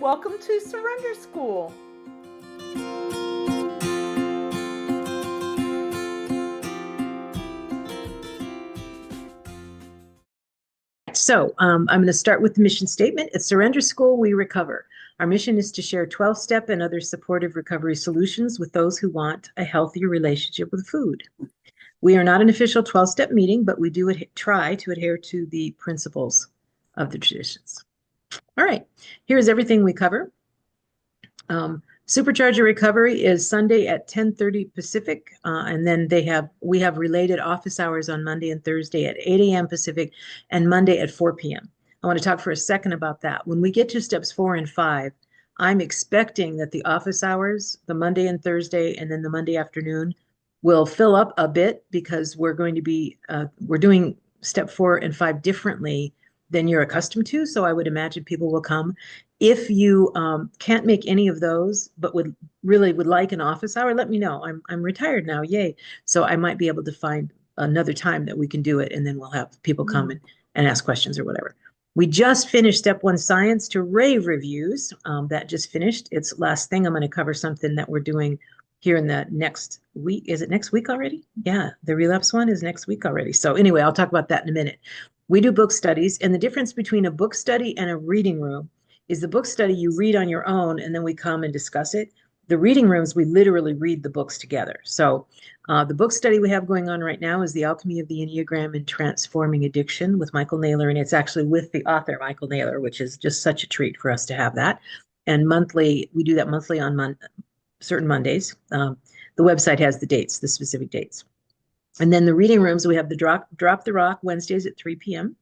Welcome to Surrender School. So I'm going to start with the mission statement. At Surrender School, we recover. Our mission is to share 12-step and other supportive recovery solutions with those who want a healthier relationship with food. We are not an official 12-step meeting, but we do try to adhere to the principles of the traditions. All right, here's everything we cover. Supercharge Your Recovery is Sunday at 10:30 Pacific, and then we have related office hours on Monday and Thursday at 8 a.m. Pacific and Monday at 4 p.m. I want to talk for a second about that. When we get to steps 4 and 5, I'm expecting that the office hours, the Monday and Thursday, and then the Monday afternoon will fill up a bit because we're going to be, we're doing step 4 and 5 differently than you're accustomed to. So I would imagine people will come. If you can't make any of those, but would like an office hour, let me know. I'm retired now, yay. So I might be able to find another time that we can do it, and then we'll have people come and ask questions or whatever. We just finished step 1 science to rave reviews. That just finished. It's last thing. I'm going to cover something that we're doing here in the next week. Is it next week already? Yeah, the relapse one is next week already. So anyway, I'll talk about that in a minute. We do book studies, and the difference between a book study and a reading room is the book study you read on your own, and then we come and discuss it. The reading rooms, we literally read the books together. So the book study we have going on right now is The Alchemy of the Enneagram and Transforming Addiction with Michael Naylor, and it's actually with the author, Michael Naylor, which is just such a treat for us to have that. And monthly, we do that monthly on certain Mondays. The website has the dates, the specific dates. And then the reading rooms, we have the Drop the Rock Wednesdays at 3 p.m.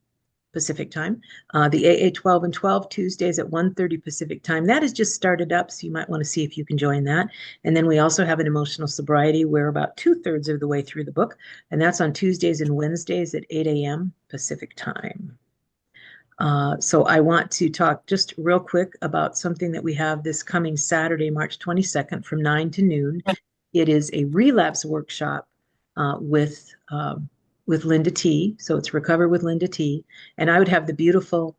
Pacific time, the AA 12 and 12 Tuesdays at 1:30 Pacific time. That has just started up, so you might want to see if you can join that. And then we also have an emotional sobriety. We're about 2/3 of the way through the book, and that's on Tuesdays and Wednesdays at 8 a.m. Pacific time. So I want to talk just real quick about something that we have this coming Saturday, March 22nd from 9 to noon. It is a relapse workshop with Linda T. So it's Recover with Linda T. And I would have the beautiful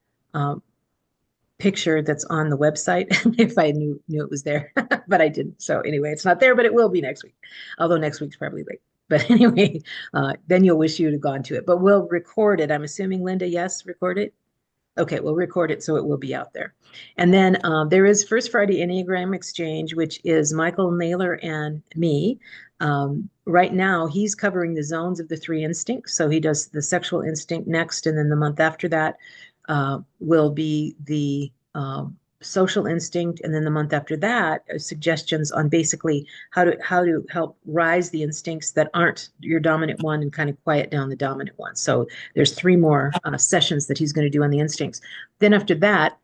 picture that's on the website if I knew it was there, but I didn't. So anyway, it's not there, but it will be next week. Although next week's probably late. But anyway, then you'll wish you'd have gone to it. But we'll record it. I'm assuming, Linda, yes, record it? Okay, we'll record it so it will be out there. And then there is First Friday Enneagram Exchange, which is Michael Naylor and me. Right now, he's covering the zones of the 3 instincts. So he does the sexual instinct next, and then the month after that will be the social instinct, and then the month after that, suggestions on basically how to help rise the instincts that aren't your dominant one and kind of quiet down the dominant one. So there's 3 more sessions that he's going to do on the instincts. Then after that,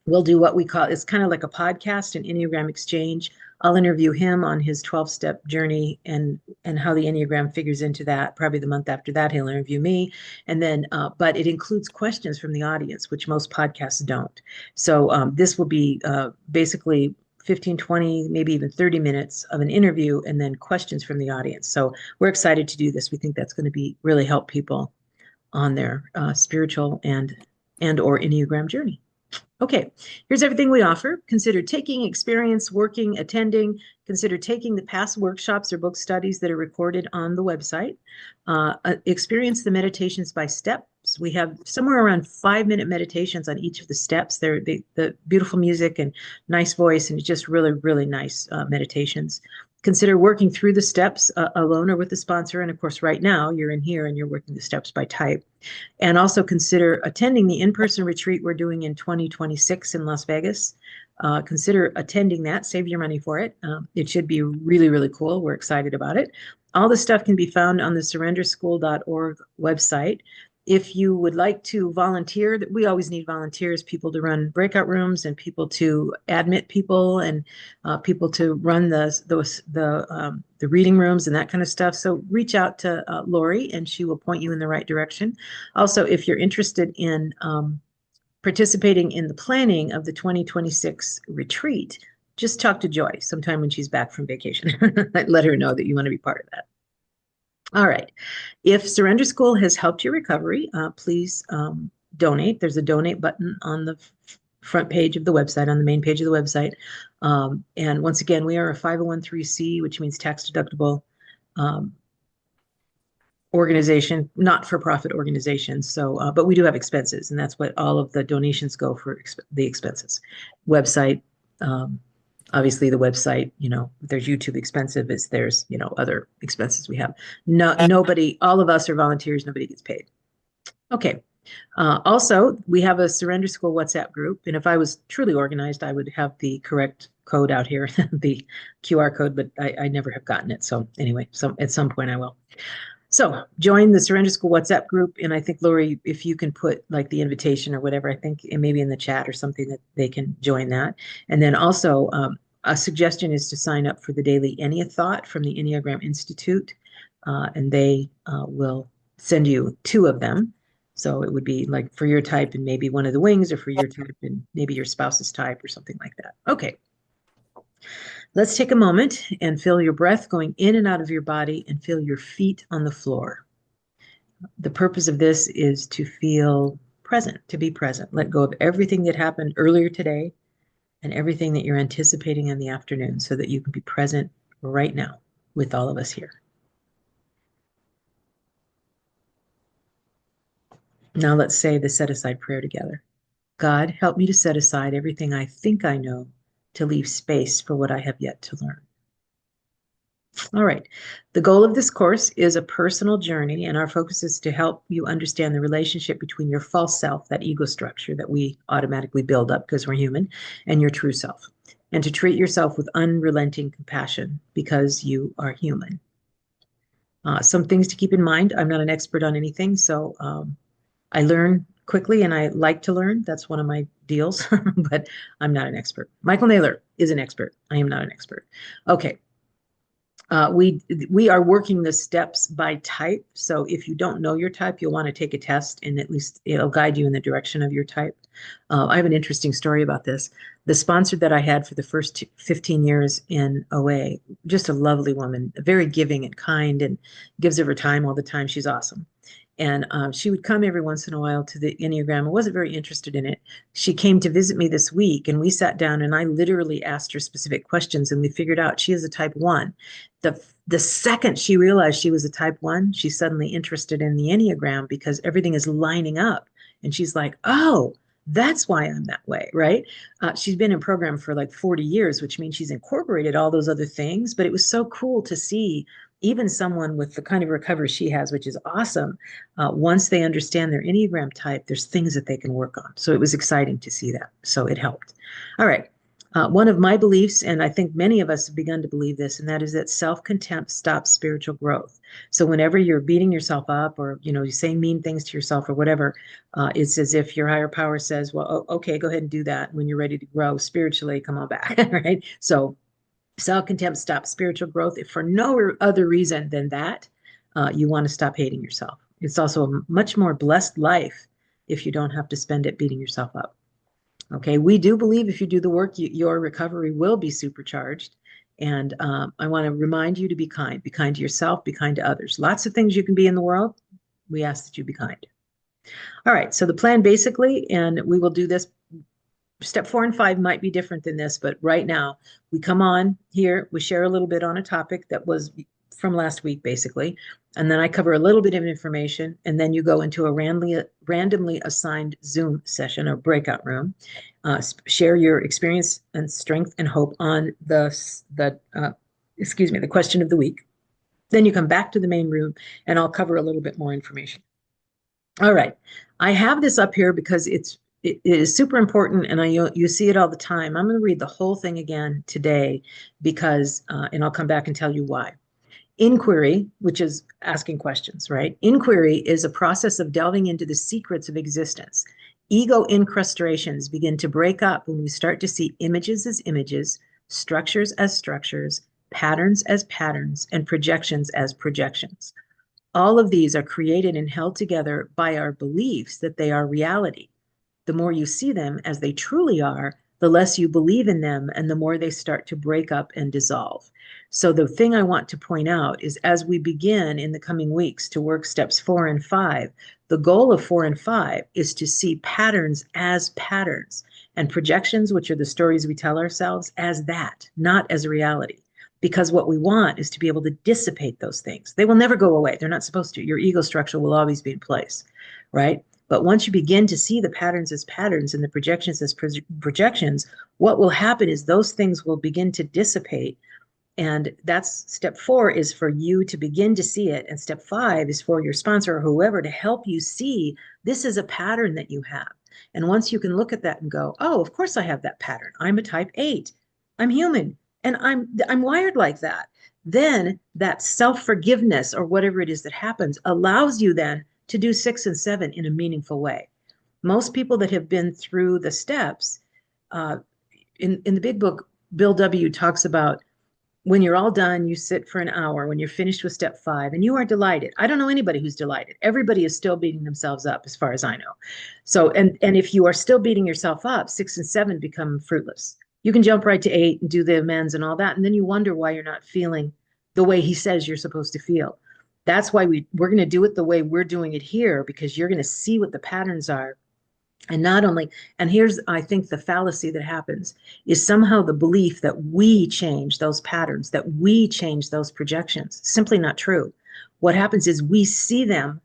we'll do what we call, it's kind of like a podcast, an Enneagram exchange. I'll interview him on his 12-step journey and how the Enneagram figures into that. Probably the month after that, he'll interview me. And then, but it includes questions from the audience, which most podcasts don't. So this will be basically 15, 20, maybe even 30 minutes of an interview and then questions from the audience. So we're excited to do this. We think that's going to be really help people on their spiritual and or Enneagram journey. Okay, here's everything we offer. Consider taking, experience, working, attending. Consider taking the past workshops or book studies that are recorded on the website. Experience the meditations by steps. We have somewhere around 5-minute meditations on each of the steps. They're the beautiful music and nice voice, and it's just really, really nice meditations. Consider working through the steps alone or with the sponsor. And of course, right now you're in here and you're working the steps by type. And also consider attending the in-person retreat we're doing in 2026 in Las Vegas. Consider attending that. Save your money for it. It should be really, really cool. We're excited about it. All this stuff can be found on the surrenderschool.org website. If you would like to volunteer, we always need volunteers, people to run breakout rooms and people to admit people and people to run the reading rooms and that kind of stuff. So reach out to Lori and she will point you in the right direction. Also, if you're interested in participating in the planning of the 2026 retreat, just talk to Joy sometime when she's back from vacation. Let her know that you want to be part of that. All right. If Surrender School has helped your recovery, please donate. There's a donate button on the front page of the website, on the main page of the website. And once again, we are a 501(c), which means tax deductible organization, not for profit organization. So, but we do have expenses, and that's what all of the donations go for, the expenses. Website, obviously the website, there's YouTube expenses, there's, other expenses we have. No, nobody, all of us are volunteers, nobody gets paid. Okay. Also, we have a Surrender School WhatsApp group, and if I was truly organized, I would have the correct code out here, the QR code, but I never have gotten it. So anyway, at some point I will. So join the Surrender School WhatsApp group, and I think, Lori, if you can put like the invitation or whatever, I think maybe in the chat or something that they can join that. And then also a suggestion is to sign up for the daily Ennea Thought from the Enneagram Institute, and they will send you 2 of them. So it would be like for your type and maybe one of the wings, or for your type and maybe your spouse's type or something like that. Okay. Let's take a moment and feel your breath going in and out of your body, and feel your feet on the floor. The purpose of this is to feel present, to be present. Let go of everything that happened earlier today and everything that you're anticipating in the afternoon, so that you can be present right now with all of us here. Now let's say the set-aside prayer together. God, help me to set aside everything I think I know, to leave space for what I have yet to learn. All right. The goal of this course is a personal journey, and our focus is to help you understand the relationship between your false self, that ego structure that we automatically build up because we're human, and your true self, and to treat yourself with unrelenting compassion because you are human. Some things to keep in mind. I'm not an expert on anything, so I learn quickly and I like to learn. That's one of my deals, but I'm not an expert. Michael Naylor is an expert. I am not an expert. Okay. We are working the steps by type. So if you don't know your type, you'll want to take a test, and at least it'll guide you in the direction of your type. I have an interesting story about this. The sponsor that I had for the first 15 years in OA, just a lovely woman, very giving and kind, and gives of her time all the time. She's awesome. And she would come every once in a while to the Enneagram. I wasn't very interested in it. She came to visit me this week, and we sat down, and I literally asked her specific questions, and we figured out she is a type 1. The second she realized she was a type 1, she's suddenly interested in the Enneagram because everything is lining up. And she's like, oh, that's why I'm that way, right? She's been in program for like 40 years, which means she's incorporated all those other things. But it was so cool to see even someone with the kind of recovery she has, which is awesome. Once they understand their Enneagram type, there's things that they can work on. So it was exciting to see that. So it helped. All right. One of my beliefs, and I think many of us have begun to believe this, and that is that self-contempt stops spiritual growth. So whenever you're beating yourself up, or you say mean things to yourself or whatever, it's as if your higher power says, well, okay, go ahead and do that. When you're ready to grow spiritually, come on back, right? So self-contempt stops spiritual growth. If for no other reason than that, you want to stop hating yourself. It's also a much more blessed life if you don't have to spend it beating yourself up. Okay, we do believe if you do the work, your recovery will be supercharged. And I want to remind you to be kind. Be kind to yourself, be kind to others. Lots of things you can be in the world. We ask that you be kind. All right, so the plan basically, and we will do this, step 4 and 5 might be different than this, but right now we come on here, we share a little bit on a topic that was from last week, basically. And then I cover a little bit of information, and then you go into a randomly assigned Zoom session or breakout room, share your experience and strength and hope on the question of the week. Then you come back to the main room, and I'll cover a little bit more information. All right. I have this up here because it is super important, and you see it all the time. I'm going to read the whole thing again today because, and I'll come back and tell you why. Inquiry, which is asking questions, right? Inquiry is a process of delving into the secrets of existence. Ego incrustations begin to break up when we start to see images as images, structures as structures, patterns as patterns, and projections as projections. All of these are created and held together by our beliefs that they are reality. The more you see them as they truly are, the less you believe in them, and the more they start to break up and dissolve. So the thing I want to point out is, as we begin in the coming weeks to work steps 4 and 5, the goal of 4 and 5 is to see patterns as patterns and projections, which are the stories we tell ourselves, as that, not as a reality. Because what we want is to be able to dissipate those things. They will never go away. They're not supposed to. Your ego structure will always be in place, right? But once you begin to see the patterns as patterns and the projections as projections, what will happen is those things will begin to dissipate. And that's step 4 is for you to begin to see it. And step 5 is for your sponsor or whoever to help you see this is a pattern that you have. And once you can look at that and go, oh, of course I have that pattern. I'm a type 8. I'm human and I'm wired like that. Then that self-forgiveness or whatever it is that happens allows you then to do 6 and 7 in a meaningful way. Most people that have been through the steps, in the big book, Bill W. talks about when you're all done, you sit for an hour when you're finished with step 5 and you are delighted. I don't know anybody who's delighted. Everybody is still beating themselves up as far as I know. So, and if you are still beating yourself up, 6 and 7 become fruitless. You can jump right to 8 and do the amends and all that. And then you wonder why you're not feeling the way he says you're supposed to feel. That's why we're going to do it the way we're doing it here, because you're going to see what the patterns are. And not only, and here's, I think, the fallacy that happens is somehow the belief that we change those patterns, that we change those projections. Simply not true. What happens is we see them,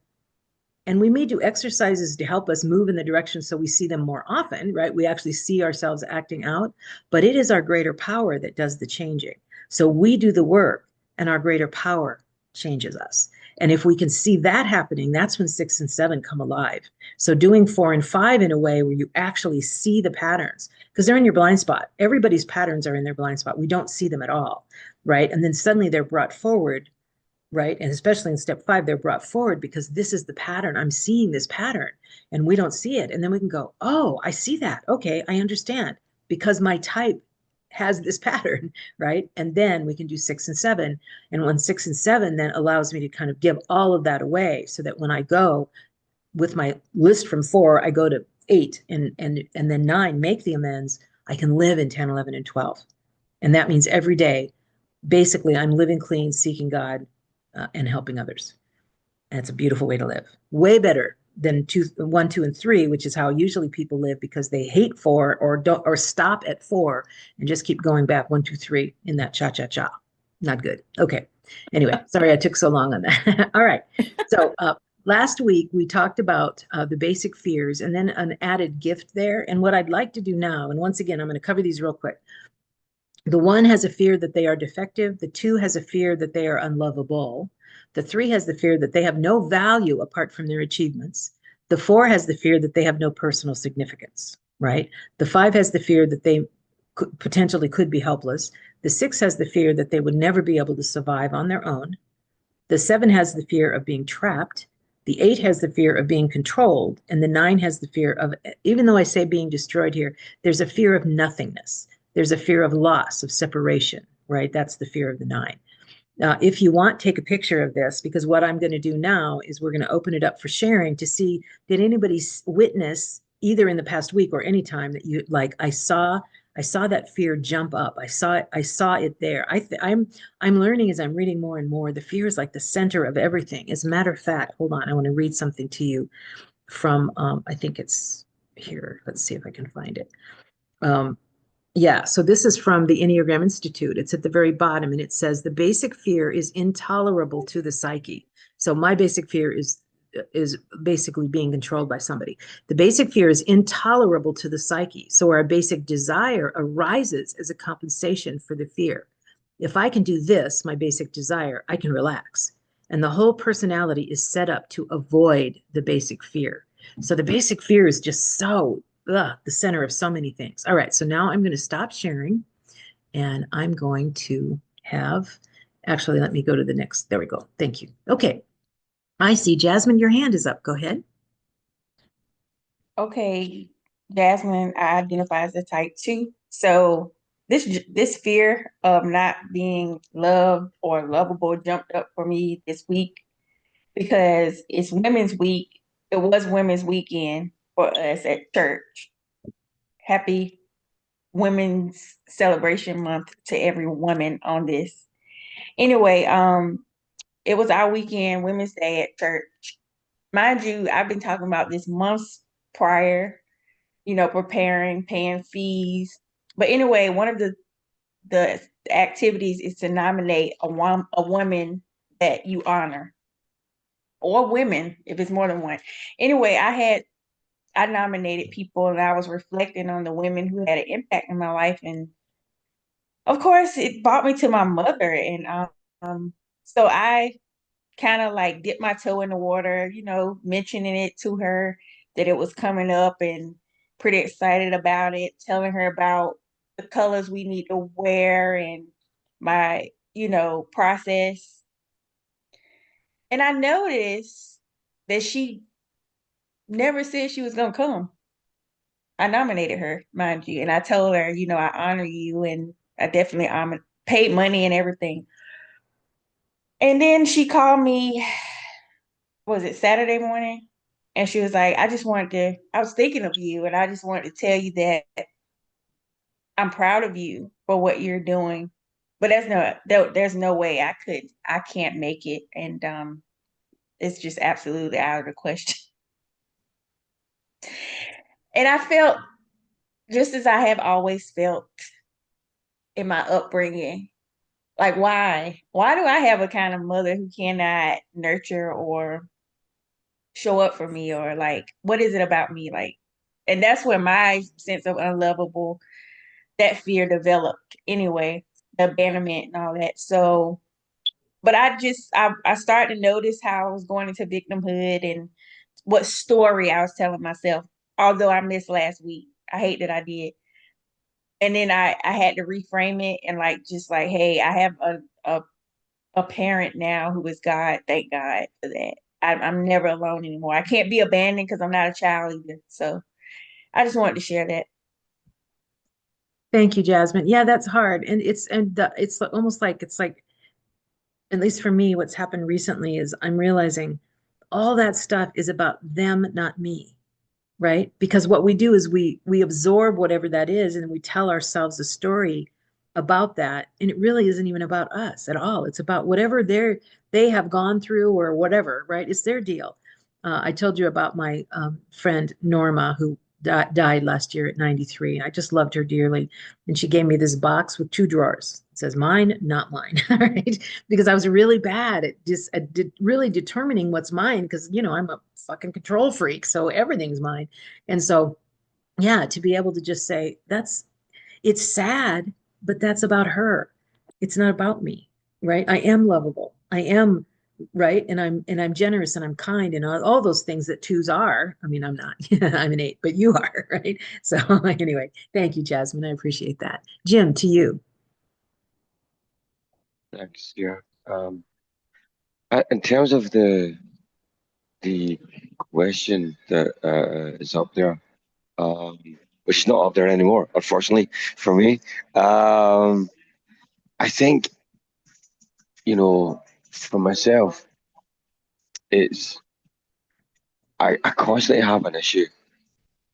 and we may do exercises to help us move in the direction so we see them more often, right? We actually see ourselves acting out, but it is our greater power that does the changing. So we do the work, and our greater power changes us. And if we can see that happening, that's when 6 and 7 come alive. So doing 4 and 5 in a way where you actually see the patterns, because they're in your blind spot. Everybody's patterns are in their blind spot. We don't see them at all, right? And then suddenly they're brought forward, right? And especially in step 5, they're brought forward because this is the pattern. I'm seeing this pattern and we don't see it. And then we can go, oh, I see that. Okay, I understand, because my type has this pattern, right? And then we can do 6 and 7. And when 6 and 7 then allows me to kind of give all of that away, so that when I go with my list from 4, I go to 8 and then 9, make the amends, I can live in 10, 11, and 12. And that means every day, basically, I'm living clean, seeking God, and helping others. And it's a beautiful way to live. Way better than 1, 2, and 3, which is how usually people live, because they hate 4 or don't, or stop at 4 and just keep going back 1, 2, 3 in that cha-cha-cha. Not good. Okay. Anyway, sorry I took so long on that. All right. So last week we talked about the basic fears and then an added gift there. And what I'd like to do now, and once again, I'm going to cover these real quick. The 1 has a fear that they are defective. The 2 has a fear that they are unlovable. The 3 has the fear that they have no value apart from their achievements. The 4 has the fear that they have no personal significance, right? The 5 has the fear that they potentially could be helpless. The 6 has the fear that they would never be able to survive on their own. The 7 has the fear of being trapped. The 8 has the fear of being controlled. And the 9 has the fear of, even though I say being destroyed here, there's a fear of nothingness. There's a fear of loss, of separation, right? That's the fear of the 9. If you want, take a picture of this, because what I'm going to do now is we're going to open it up for sharing to see, did anybody witness either in the past week or any time that you like, I saw that fear jump up. I saw it there. I'm learning as I'm reading more and more. The fear is like the center of everything. As a matter of fact, hold on, I want to read something to you from I think it's here. Let's see if I can find it. Yeah, so this is from the Enneagram Institute. It's at the very bottom, and it says the basic fear is intolerable to the psyche. So my basic fear is basically being controlled by somebody. The basic fear is intolerable to the psyche. So our basic desire arises as a compensation for the fear. If I can do this, my basic desire, I can relax. And the whole personality is set up to avoid the basic fear. So the basic fear is just so the center of so many things. All right, so now I'm going to stop sharing, and I'm going to have, actually, let me go to the next. There we go. Thank you. Okay. I see Jasmine, your hand is up. Go ahead. Okay, Jasmine, I identify as a type 2. So this fear of not being loved or lovable jumped up for me this week because it's Women's Week. It was Women's Weekend for us at church. Happy Women's Celebration Month to every woman on this. Anyway, it was our weekend, Women's Day at church. Mind you, I've been talking about this months prior, preparing, paying fees. But anyway, one of the activities is to nominate a woman that you honor, or women if it's more than one. Anyway, I nominated people, and I was reflecting on the women who had an impact in my life, and of course it brought me to my mother. And so I kind of like dipped my toe in the water, mentioning it to her that it was coming up, and pretty excited about it, telling her about the colors we need to wear and my, process. And I noticed that she never said she was going to come. I nominated her, mind you, and I told her, I honor you, and I definitely paid money and everything. And then she called me, was it Saturday morning? And she was like, I was thinking of you, and I just wanted to tell you that I'm proud of you for what you're doing. But there's no way I can't make it. And it's just absolutely out of the question. And I felt just as I have always felt in my upbringing. Like, why? Why do I have a kind of mother who cannot nurture or show up for me, or like, what is it about me? Like, and that's where my sense of unlovable, that fear developed anyway, the abandonment and all that. So, but I started to notice how I was going into victimhood and what story I was telling myself, although I missed last week. I hate that I did. And then I had to reframe it and like, just like, hey, I have a parent now who is God. Thank God for that. I'm never alone anymore. I can't be abandoned because I'm not a child either. So I just wanted to share that. Thank you, Jasmine. Yeah, that's hard. And it's almost like it's like, at least for me, what's happened recently is I'm realizing all that stuff is about them, not me, right? Because what we do is we absorb whatever that is and we tell ourselves a story about that, and it really isn't even about us at all. It's about whatever they have gone through or whatever, right? It's their deal. I told you about my friend Norma, who died last year at 93. I just loved her dearly, and she gave me this box with two drawers. It says mine, not mine, right? Because I was really bad at just really determining what's mine, because I'm a fucking control freak, so everything's mine. And so, yeah, to be able to just say it's sad, but that's about her. It's not about me, right? I am lovable. I am right, and I'm generous and I'm kind and all those things that twos are. I mean, I'm not. I'm an eight, but you are, right? So anyway, thank you, Jasmine. I appreciate that. Jim, to you. Thanks. Yeah. Um, in terms of the question that is up there, um, which is not up there anymore, unfortunately for me. Um, I think, for myself, it's I constantly have an issue.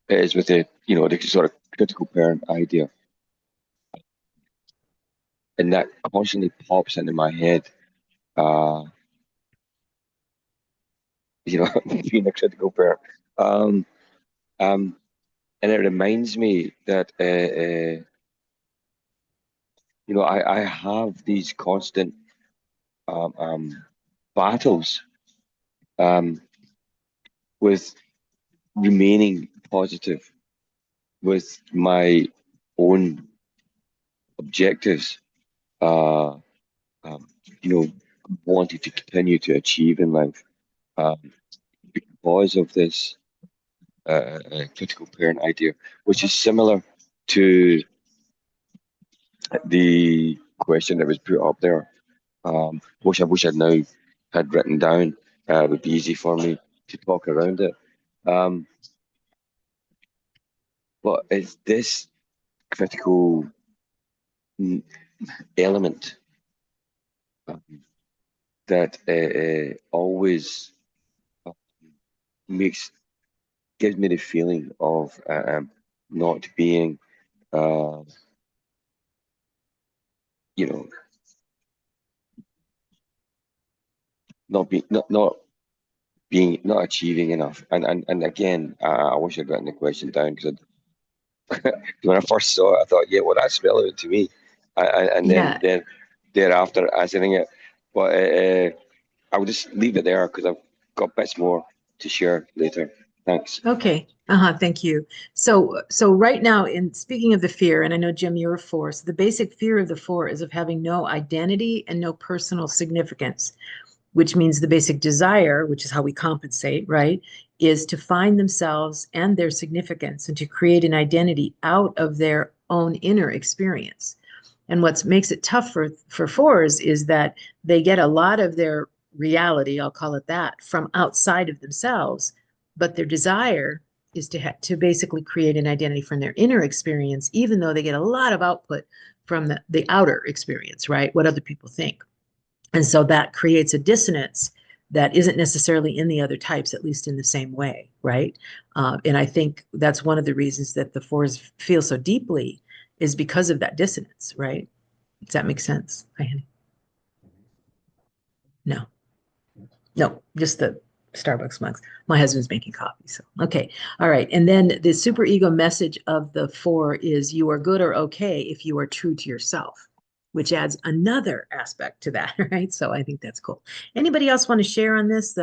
It is with the sort of critical parent idea, and that constantly pops into my head. Uh, being a critical parent. Um, um, and it reminds me that I have these constant um, battles um, with remaining positive with my own objectives, uh, um, you know, wanting to continue to achieve in life, um, because of this critical parent idea, which is similar to the question that was put up there. Which I wish I'd now had written down. It would be easy for me to talk around it. Um, but it's this critical mm, element um, that always uh, makes gives me the feeling of not being, uh, you know, not achieving enough. And again, I wish I'd written the question down because When I first saw it, I thought, yeah, well, that's relevant to me. And Yeah. then thereafter answering it. But I will just leave it there because I've got bits more to share later. Thanks. Okay. Thank you. So right now, in speaking of the fear, and I know Jim, you're a four. So the basic fear of the four is of having no identity and no personal significance, which means the basic desire, which is how we compensate, right, is to find themselves and their significance and to create an identity out of their own inner experience. And what makes it tough for fours is that they get a lot of their reality, I'll call it that, from outside of themselves, but their desire is to basically create an identity from their inner experience, even though they get a lot of output from the outer experience, right? What other people think. And so that creates a dissonance that isn't necessarily in the other types, at least in the same way, right? And I think that's one of the reasons that the fours feel so deeply is because of that dissonance, right? Does that make sense? No, no, just the Starbucks mugs. My husband's making coffee, so okay, all right. And then the superego message of the four is you are good or okay if you are true to yourself, which adds another aspect to that, right? So I think that's cool. Anybody else want to share on this?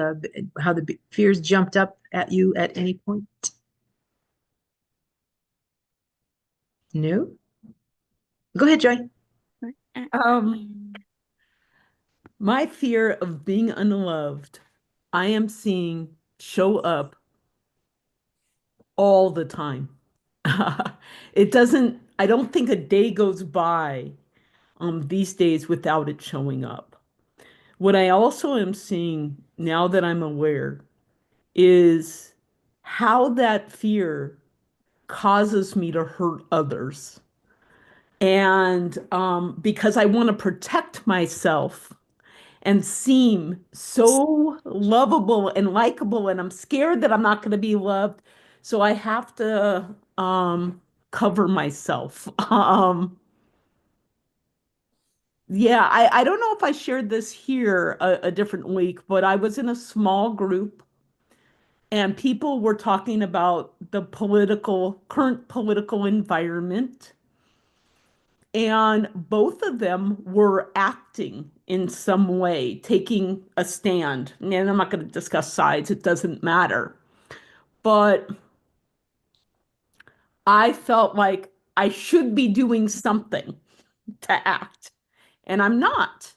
How the fears jumped up at you at any point? No. Go ahead, Joy. My fear of being unloved, I am seeing show up all the time. I don't think a day goes by these days without it showing up. What I also am seeing now that I'm aware is how that fear causes me to hurt others. And because I want to protect myself and seem so lovable and likable, and I'm scared that I'm not going to be loved, so I have to cover myself. Yeah, I don't know if I shared this here a different week, but I was in a small group and people were talking about the current political environment. And both of them were acting in some way, taking a stand. And I'm not going to discuss sides, it doesn't matter. But I felt like I should be doing something to act, and I'm not.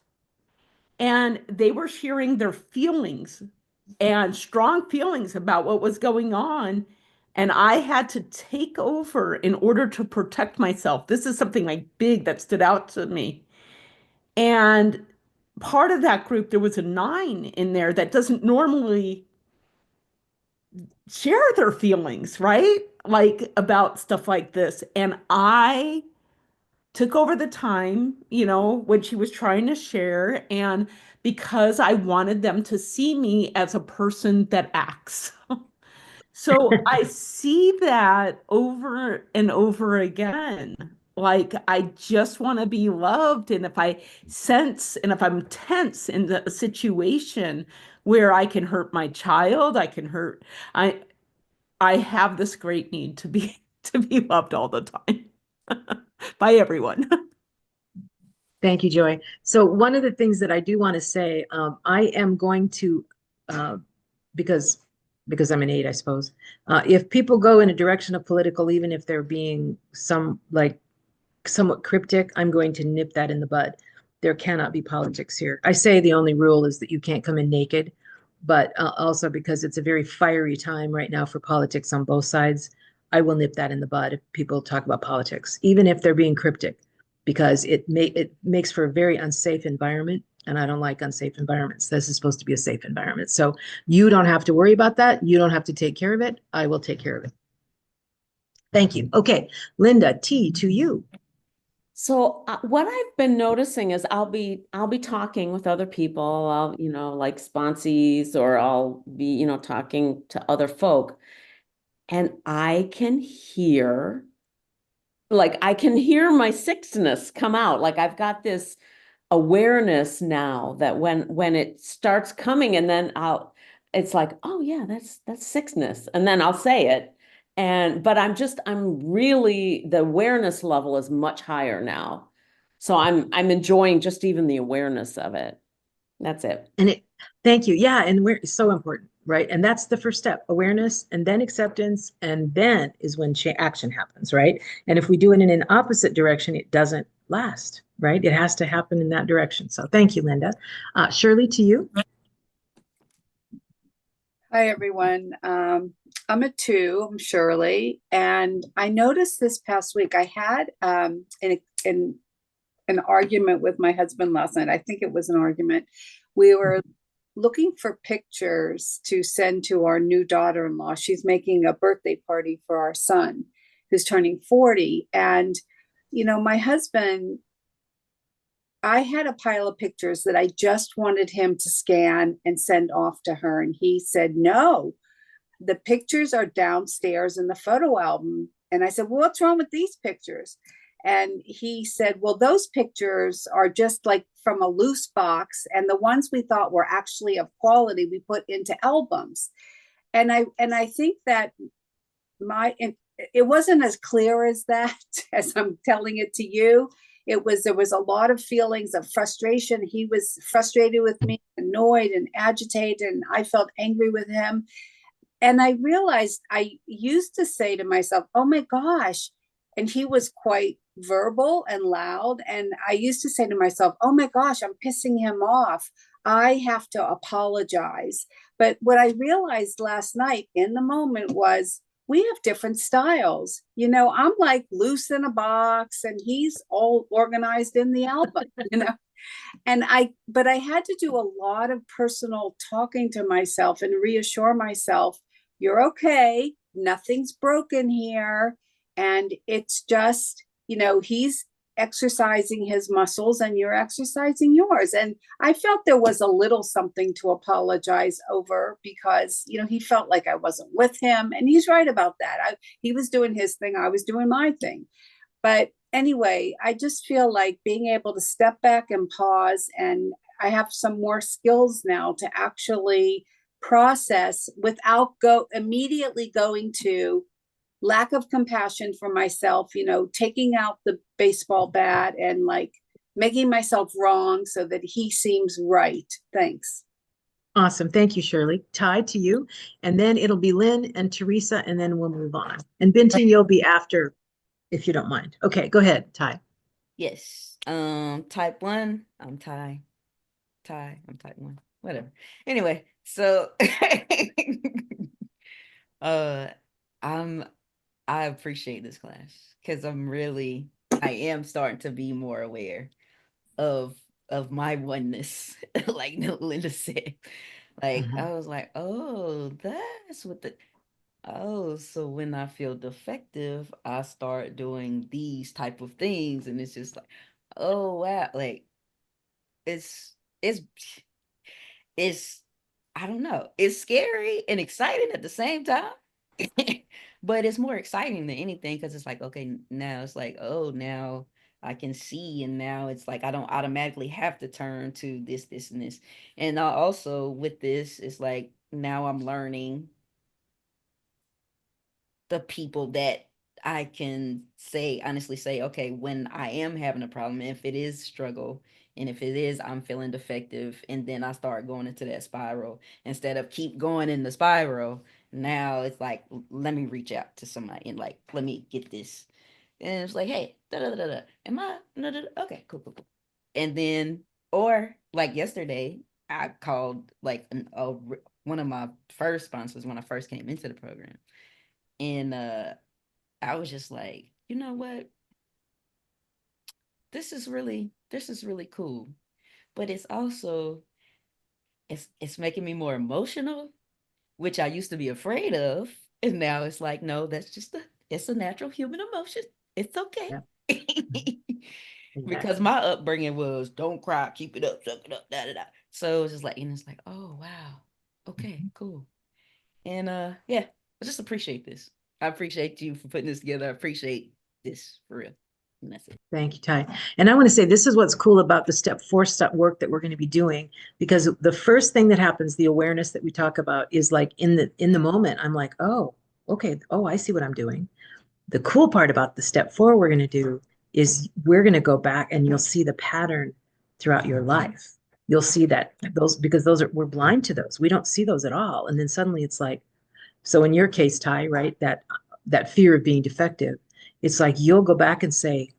And they were sharing their feelings and strong feelings about what was going on. And I had to take over in order to protect myself. This is something like big that stood out to me. And part of that group, there was a nine in there that doesn't normally share their feelings, right? Like about stuff like this. And I took over the time, when she was trying to share. And because I wanted them to see me as a person that acts. So I see that over and over again. Like, I just want to be loved. And if I sense and if I'm tense in a situation where I can hurt my child, I I have this great need to be to be loved all the time by everyone. Thank you, Joy. So one of the things that I do want to say, I am going to, uh, because because I'm an eight, I suppose. If people go in a direction of political, even if they're being somewhat cryptic, I'm going to nip that in the bud. There cannot be politics here. I say the only rule is that you can't come in naked, but also because it's a very fiery time right now for politics on both sides, I will nip that in the bud if people talk about politics, even if they're being cryptic, because it makes for a very unsafe environment, and I don't like unsafe environments. This is supposed to be a safe environment. So you don't have to worry about that. You don't have to take care of it. I will take care of it. Thank you. Okay, Linda, T to you. So what I've been noticing is I'll be talking with other people, I'll, like sponsees, or I'll be, talking to other folk, and I can hear my sixness come out. Like I've got this awareness now that when it starts coming, and then it's like, oh yeah, that's sixness. And then I'll say it. But I'm really, the awareness level is much higher now. So I'm enjoying just even the awareness of it. That's it. And thank you. Yeah. And we're so important, right? And that's the first step, awareness and then acceptance. And then is when action happens, right? And if we do it in an opposite direction, it doesn't last, right? It has to happen in that direction. So thank you, Linda. Shirley, to you. Hi, everyone. I'm a 2, I'm Shirley, and I noticed this past week I had an argument with my husband last night. I think it was an argument. We were looking for pictures to send to our new daughter-in-law. She's making a birthday party for our son who's turning 40. And, my husband, I had a pile of pictures that I just wanted him to scan and send off to her. And he said, no, the pictures are downstairs in the photo album. And I said, well, what's wrong with these pictures? And he said, well, those pictures are just like from a loose box. And the ones we thought were actually of quality, we put into albums. And I think that it wasn't as clear as that, as I'm telling it to you. There was a lot of feelings of frustration. He was frustrated with me, annoyed and agitated, and I felt angry with him. And I realized I used to say to myself, oh my gosh. And he was quite verbal and loud. And I used to say to myself, oh my gosh, I'm pissing him off. I have to apologize. But what I realized last night in the moment was we have different styles. I'm like loose in a box and he's all organized in the album, but I had to do a lot of personal talking to myself and reassure myself, you're okay. Nothing's broken here. And it's just, he's exercising his muscles and you're exercising yours. And I felt there was a little something to apologize over because, he felt like I wasn't with him. And he's right about that. He was doing his thing. I was doing my thing. But anyway, I just feel like being able to step back and pause, and I have some more skills now to actually process without immediately going to lack of compassion for myself, taking out the baseball bat and like making myself wrong so that he seems right. Thanks. Awesome. Thank you, Shirley. Ty, to you. And then it'll be Lynn and Teresa, and then we'll move on. And Binti, you'll be after, if you don't mind. Okay, go ahead, Ty. Yes. Type 1, I'm Ty. I'm type 1. Whatever. Anyway, so I appreciate this class because I am starting to be more aware of my oneness, like Linda said. Like I was like, oh, that's what so when I feel defective, I start doing these type of things, and it's just like, oh wow, like it's I don't know, it's scary and exciting at the same time. But it's more exciting than anything because it's like, okay, now it's like, oh, now I can see, and now it's like I don't automatically have to turn to this, and this. And also with this, it's like now I'm learning the people that I can honestly say, okay, when I am having a problem, if it is struggle, and if it is I'm feeling defective, and then I start going into that spiral, instead of keep going in the spiral, now it's like, let me reach out to somebody and like, let me get this. And it's like, hey, da da da da, am I? Da, da, da. Okay, cool, cool, cool. And then, or like yesterday, I called like one of my first sponsors when I first came into the program. And I was just like, you know what? This is really cool. But it's also it's making me more emotional, which I used to be afraid of. And now it's like, no, that's just it's a natural human emotion. It's okay. Yeah. Because my upbringing was don't cry, keep it up, suck it up, da da da. So it's just like, and it's like, oh wow. Okay, cool. And yeah, I just appreciate this. I appreciate you for putting this together. I appreciate this for real. And that's it. Thank you, Ty. And I want to say this is what's cool about the step 4 step work that we're going to be doing, because the first thing that happens, the awareness that we talk about, is like in the moment, I'm like, oh, okay, oh, I see what I'm doing. The cool part about the step 4 we're going to do is we're going to go back and you'll see the pattern throughout your life. You'll see that those, because those are, we're blind to those. We don't see those at all. And then suddenly it's like, so in your case, Ty, right, that fear of being defective, it's like you'll go back and say,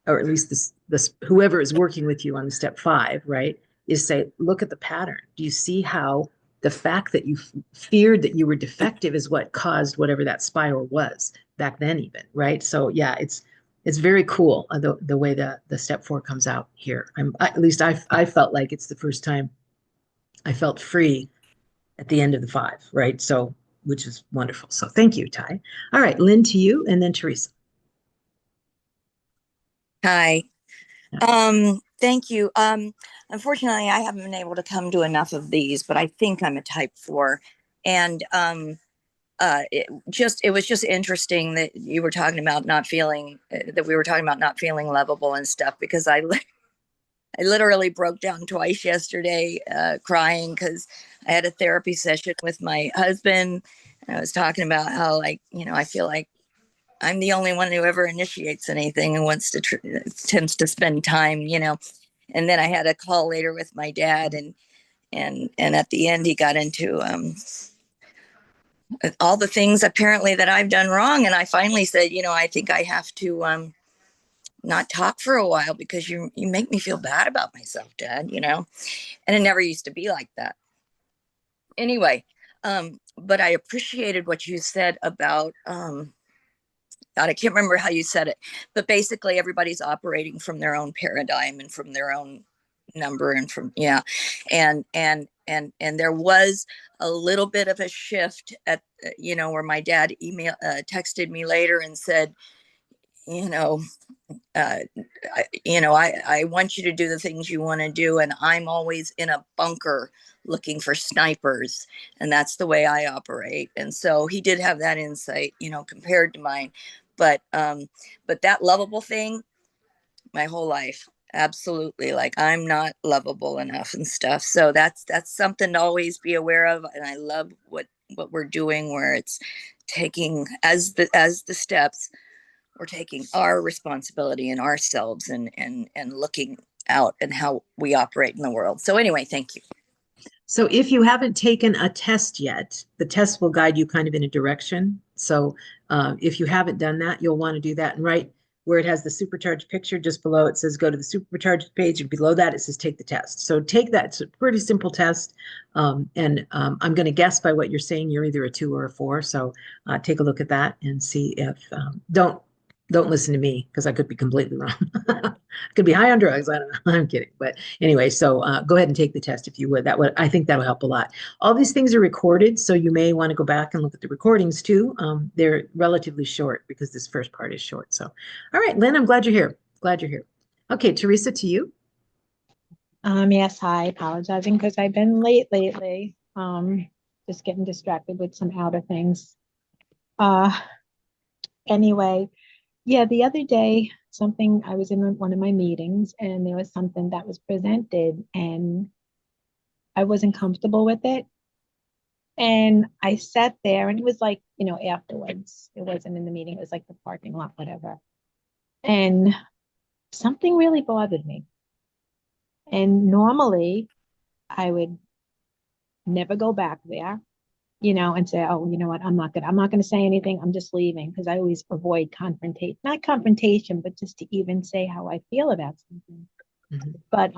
or at least this whoever is working with you on the step 5, right, is say, look at the pattern. Do you see how the fact that you feared that you were defective is what caused whatever that spiral was back then, even, right? So yeah, it's very cool, the way the step 4 comes out here. At least I felt like it's the first time I felt free at the end of the 5, right? So, which is wonderful. So thank you, Ty. All right, Lynn, to you, and then Teresa. Hi. Thank you. Unfortunately, I haven't been able to come to enough of these, but I think I'm a type 4. And it was just interesting that you were talking about not feeling that we were talking about not feeling lovable and stuff, because I literally broke down twice yesterday, crying because I had a therapy session with my husband. And I was talking about how, like, I feel like I'm the only one who ever initiates anything and tends to spend time, And then I had a call later with my dad, and at the end he got into all the things apparently that I've done wrong, and I finally said, I think I have to not talk for a while because you make me feel bad about myself, Dad, And it never used to be like that. Anyway, but I appreciated what you said about God, I can't remember how you said it, but basically everybody's operating from their own paradigm and from their own number and and there was a little bit of a shift at where my dad texted me later and said, you know I want you to do the things you want to do, and I'm always in a bunker looking for snipers, and that's the way I operate. And so he did have that insight, compared to mine. But that lovable thing, my whole life, absolutely, like, I'm not lovable enough and stuff. So that's something to always be aware of. And I love what we're doing, where it's taking as the steps, we're taking our responsibility in ourselves and looking out and how we operate in the world. So anyway, thank you. So if you haven't taken a test yet, the test will guide you kind of in a direction. So if you haven't done that, you'll want to do that. And right where it has the Supercharge picture, just below it says go to the Supercharge page, and below that it says take the test. So take that. It's a pretty simple test. I'm going to guess by what you're saying, you're either a 2 or a 4. So take a look at that and see if, don't listen to me, because I could be completely wrong. I could be high on drugs. I don't know. I'm kidding. But anyway, so go ahead and take the test if you would. I think that'll help a lot. All these things are recorded, so you may want to go back and look at the recordings too. They're relatively short because this first part is short. So, all right, Lynn, I'm glad you're here. Glad you're here. Okay, Teresa, to you. Yes, hi. Apologizing because I've been late lately. Just getting distracted with some outer things. Anyway. Yeah, the other day, I was in one of my meetings, and there was something that was presented, and I wasn't comfortable with it. And I sat there, and it was like, afterwards. It wasn't in the meeting. It was like the parking lot, whatever. And something really bothered me. And normally I would never go back there, and say, oh, you know what, I'm not gonna say anything. I'm just leaving, because I always avoid confrontation, not confrontation, but just to even say how I feel about something. Mm-hmm. But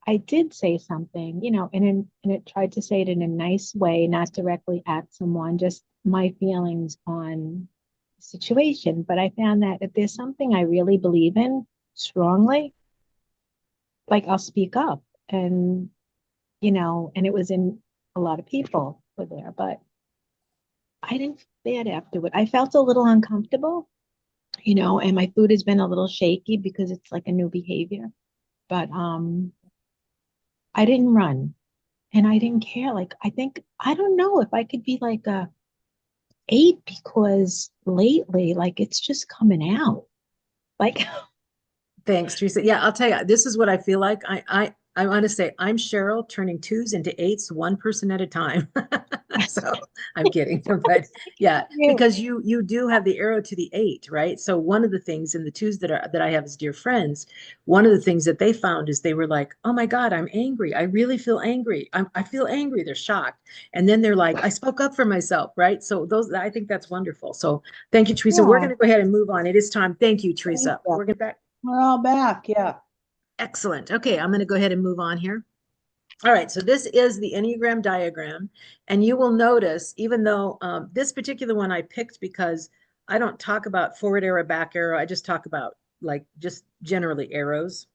I did say something, and it tried to say it in a nice way, not directly at someone, just my feelings on the situation. But I found that if there's something I really believe in strongly, like, I'll speak up. And and it was in, a lot of people were there, but I didn't feel bad afterward. I felt a little uncomfortable, and my food has been a little shaky because it's like a new behavior. But I didn't run, and I didn't care. Like, I don't know if I could be like a 8, because lately, like, it's just coming out. Like, thanks, Teresa. Yeah, I'll tell you, this is what I feel like. I want to say I'm Cheryl turning 2s into 8s, one person at a time. So I'm kidding, but yeah, because you do have the arrow to the 8, right? So one of the things in the 2s that I have as dear friends, one of the things that they found is they were like, "Oh my God, I'm angry. I really feel angry. I feel angry." They're shocked, and then they're like, "I spoke up for myself," right? So those, I think that's wonderful. So thank you, Teresa. We're Yeah. going to go ahead and move on. It is time. Thank you, Teresa. you. We're going back. We're all back. Yeah. Excellent. Okay, I'm going to go ahead and move on here. All right, so this is the Enneagram diagram, and you will notice, even though this particular one I picked because I don't talk about forward arrow, back arrow, I just talk about like just generally arrows.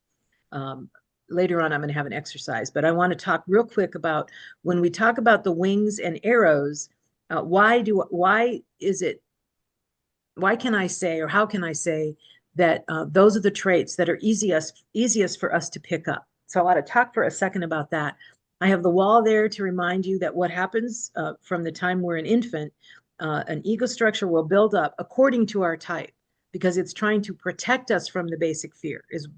Um, Later on, I'm going to have an exercise, but I want to talk real quick about when we talk about the wings and arrows, why can I say, or how can I say that those are the traits that are easiest for us to pick up? So I want to talk for a second about that. I have the wall there to remind you that what happens from the time we're an infant, an ego structure will build up according to our type because it's trying to protect us from the basic fear is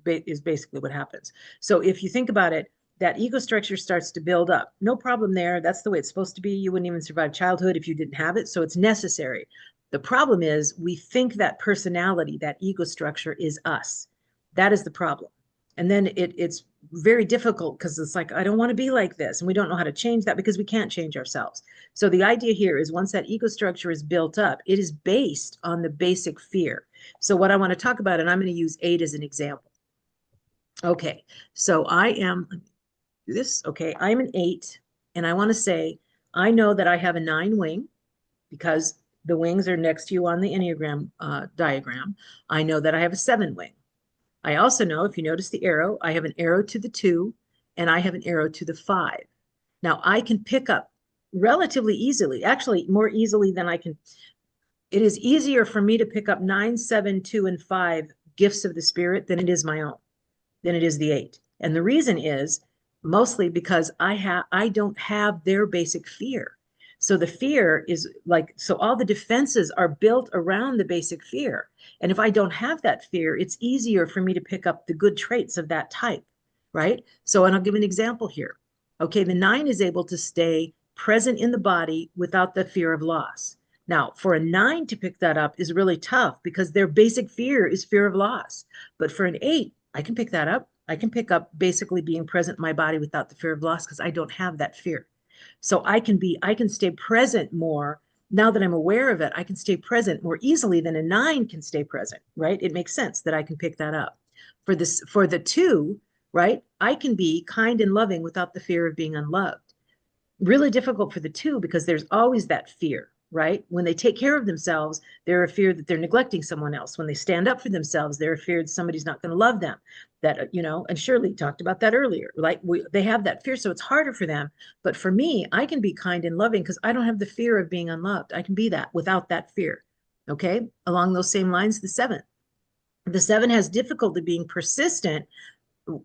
basically what happens. So if you think about it, that ego structure starts to build up. No problem there. That's the way it's supposed to be. You wouldn't even survive childhood if you didn't have it. So it's necessary. The problem is we think that personality, that ego structure is us. That is the problem. And then it's very difficult because it's like, I don't want to be like this. And we don't know how to change that because we can't change ourselves. So the idea here is once that ego structure is built up, it is based on the basic fear. So what I want to talk about, and I'm going to use 8 as an example. Okay, so I am this. Okay, I'm an 8, and I want to say, I know that I have a 9 wing because the wings are next to you on the Enneagram diagram. I know that I have a 7 wing. I also know, if you notice the arrow, I have an arrow to the 2 and I have an arrow to the 5. Now I can pick up relatively easily, actually more easily than I can. It is easier for me to pick up 9, 7, 2, and 5 gifts of the spirit than it is my own, than it is the 8. And the reason is mostly because I don't have their basic fear. So the fear is like, so all the defenses are built around the basic fear. And if I don't have that fear, it's easier for me to pick up the good traits of that type, right? So, and I'll give an example here. Okay, the 9 is able to stay present in the body without the fear of loss. Now, for a 9 to pick that up is really tough because their basic fear is fear of loss. But for an 8, I can pick that up. I can pick up basically being present in my body without the fear of loss because I don't have that fear. So I can stay present more. Now that I'm aware of it, I can stay present more easily than a 9 can stay present, right? It makes sense that I can pick that up. For the 2, right? I can be kind and loving without the fear of being unloved. Really difficult for the 2 because there's always that fear, right? When they take care of themselves, they're afraid that they're neglecting someone else. When they stand up for themselves, they're afraid somebody's not going to love them. That, and Shirley talked about that earlier. Like they have that fear, so it's harder for them. But for me, I can be kind and loving because I don't have the fear of being unloved. I can be that without that fear. Okay. Along those same lines, the 7. The 7 has difficulty being persistent,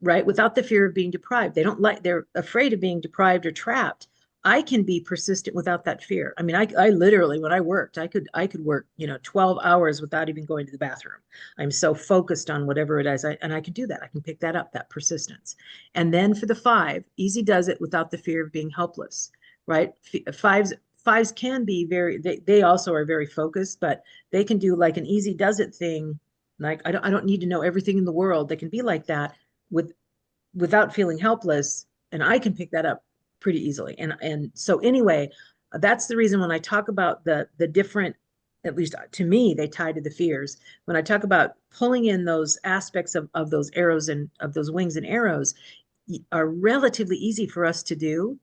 right? Without the fear of being deprived. They're afraid of being deprived or trapped. I can be persistent without that fear. I mean, I literally, when I worked, I could work, 12 hours without even going to the bathroom. I'm so focused on whatever it is. And I can do that. I can pick that up, that persistence. And then for the 5, easy does it without the fear of being helpless, right? Fives can be they also are very focused, but they can do like an easy does it thing. Like, I don't need to know everything in the world. They can be like that without feeling helpless, and I can pick that up pretty easily. And so anyway, that's the reason when I talk about the different, at least to me, they tie to the fears. When I talk about pulling in those aspects of those arrows and of those wings and arrows are relatively easy for us to do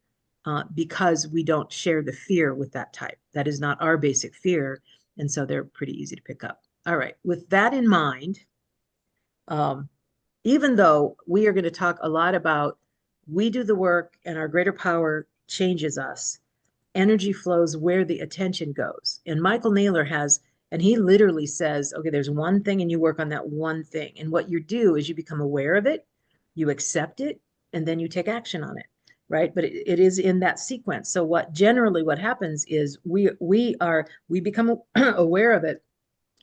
because we don't share the fear with that type. That is not our basic fear. And so they're pretty easy to pick up. All right, with that in mind, even though we are going to talk a lot about we do the work and our greater power changes us, energy flows where the attention goes. And Michael Naylor and he literally says, okay, there's one thing and you work on that one thing. And what you do is you become aware of it, you accept it, and then you take action on it, right? But it is in that sequence. So what happens is we become aware of it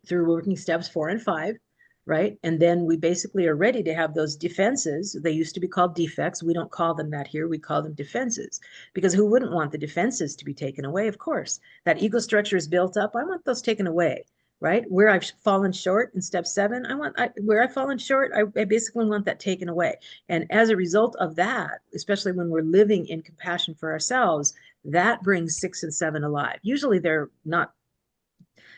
through working steps 4 and 5. right? And then we basically are ready to have those defenses. They used to be called defects. We don't call them that here. We call them defenses, because who wouldn't want the defenses to be taken away? Of course, that ego structure is built up. I want those taken away, right? Where I've fallen short in step 7, where I've fallen short, I basically want that taken away. And as a result of that, especially when we're living in compassion for ourselves, that brings 6 and 7 alive. Usually they're not,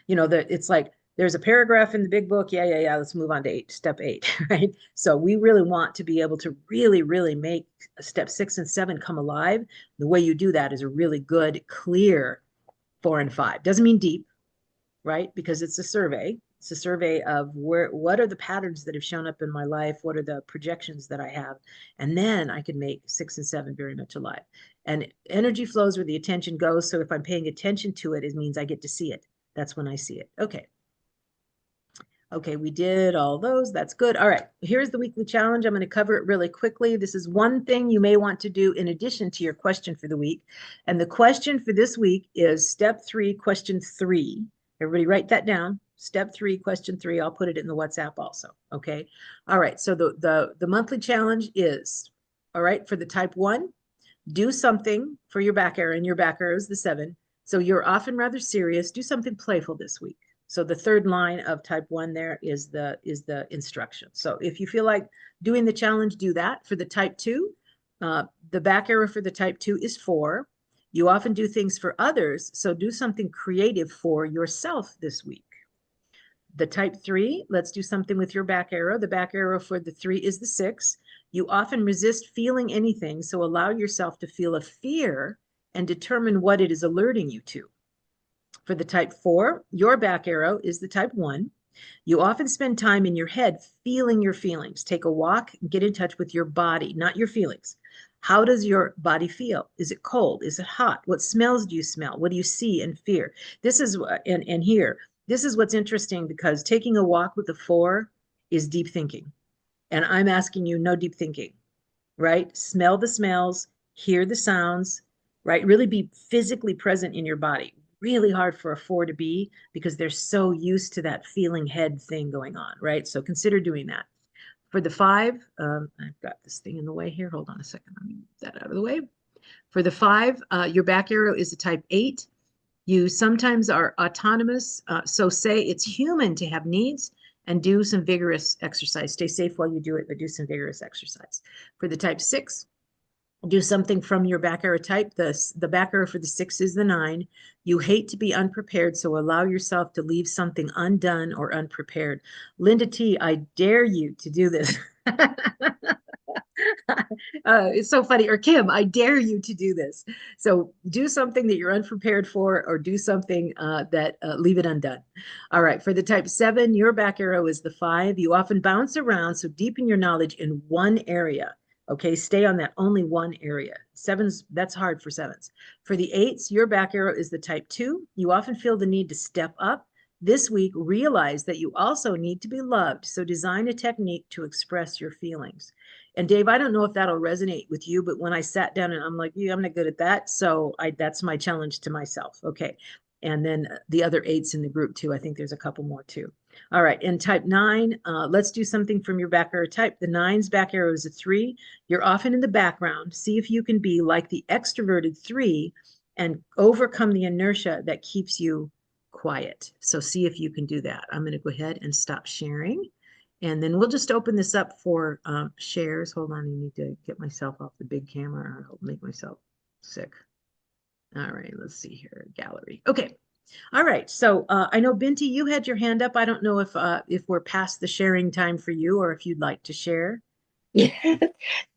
it's like there's a paragraph in the big book. Yeah. Let's move on to step 8, right? So we really want to be able to really, really make step 6 and 7 come alive. The way you do that is a really good, clear 4 and 5. Doesn't mean deep, right? Because it's a survey. It's a survey of what are the patterns that have shown up in my life? What are the projections that I have? And then I can make 6 and 7 very much alive. And energy flows where the attention goes. So if I'm paying attention to it, it means I get to see it. That's when I see it. Okay, we did all those. That's good. All right, here's the weekly challenge. I'm going to cover it really quickly. This is one thing you may want to do in addition to your question for the week. And the question for this week is step 3, question 3. Everybody write that down. Step 3, question 3. I'll put it in the WhatsApp also. Okay. All right. So the monthly challenge is, all right, for the type 1, do something for your back arrow, and your back arrow is the 7. So you're often rather serious. Do something playful this week. So the third line of type 1 there is the instruction. So if you feel like doing the challenge, do that. For the type 2, the back arrow for the type 2 is 4. You often do things for others, so do something creative for yourself this week. The type 3, let's do something with your back arrow. The back arrow for the 3 is the 6. You often resist feeling anything, so allow yourself to feel a fear and determine what it is alerting you to. For the type 4, your back arrow is the type 1. You often spend time in your head feeling your feelings. Take a walk and get in touch with your body, not your feelings. How does your body feel? Is it cold? Is it hot? What smells do you smell? What do you see and fear? This is, and here, this is what's interesting, because taking a walk with a 4 is deep thinking. And I'm asking you, no deep thinking, right? Smell the smells, hear the sounds, right? Really be physically present in your body. Really hard for a 4 to be, because they're so used to that feeling head thing going on, right? So consider doing that. For the 5, I've got this thing in the way here. Hold on a second. Let me move that out of the way. For the 5, your back arrow is a type 8. You sometimes are autonomous. So say it's human to have needs, and do some vigorous exercise. Stay safe while you do it, but do some vigorous exercise. For the type 6, do something from your back arrow type. The back arrow for the 6 is the 9. You hate to be unprepared, so allow yourself to leave something undone or unprepared. Linda T, I dare you to do this. It's so funny. Or Kim, I dare you to do this. So do something that you're unprepared for, or do something that leave it undone. All right. For the type 7, your back arrow is the 5. You often bounce around, so deepen your knowledge in one area. Okay, stay on that only one area. 7s, that's hard for 7s. For the 8s, your back arrow is the type 2. You often feel the need to step up. This week, realize that you also need to be loved. So design a technique to express your feelings. And Dave, I don't know if that'll resonate with you, but when I sat down and I'm like, yeah, I'm not good at that. So that's my challenge to myself. Okay. And then the other 8s in the group too. I think there's a couple more too. All right, in type 9, let's do something from your back arrow type. The 9's back arrow is a 3. You're often in the background. See if you can be like the extroverted 3 and overcome the inertia that keeps you quiet. So see if you can do that. I'm going to go ahead and stop sharing. And then we'll just open this up for shares. Hold on, I need to get myself off the big camera, or I'll make myself sick. All right, let's see here, gallery. Okay. All right, so I know Binti, you had your hand up. I don't know if we're past the sharing time for you, or if you'd like to share. Yeah,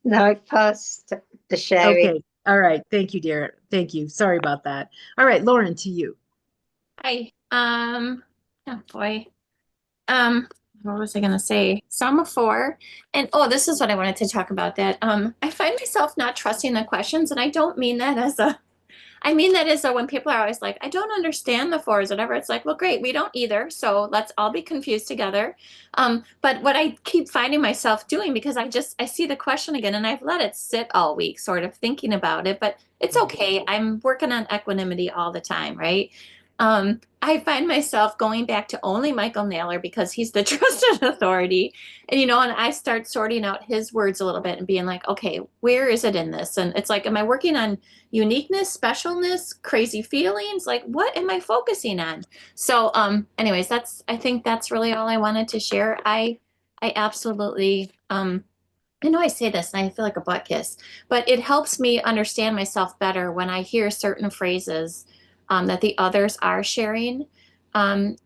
no, past the sharing. Okay, all right. Thank you, dear. Thank you. Sorry about that. All right, Lauren, to you. Hi. Oh boy. What was I gonna say? So I'm a 4, and this is what I wanted to talk about. That I find myself not trusting the questions, and I don't mean that as a. I mean that as a when people are always like, I don't understand the 4s, whatever. It's like, well, great, we don't either. So let's all be confused together. But what I keep finding myself doing, because I see the question again, and I've let it sit all week, sort of thinking about it, but it's okay. I'm working on equanimity all the time, right? I find myself going back to only Michael Naylor because he's the trusted authority. And, and I start sorting out his words a little bit and being like, okay, where is it in this? And it's like, am I working on uniqueness, specialness, crazy feelings? Like, what am I focusing on? So, anyways, I think that's really all I wanted to share. I absolutely, I know I say this and I feel like a butt kiss, but it helps me understand myself better when I hear certain phrases that the others are sharing. And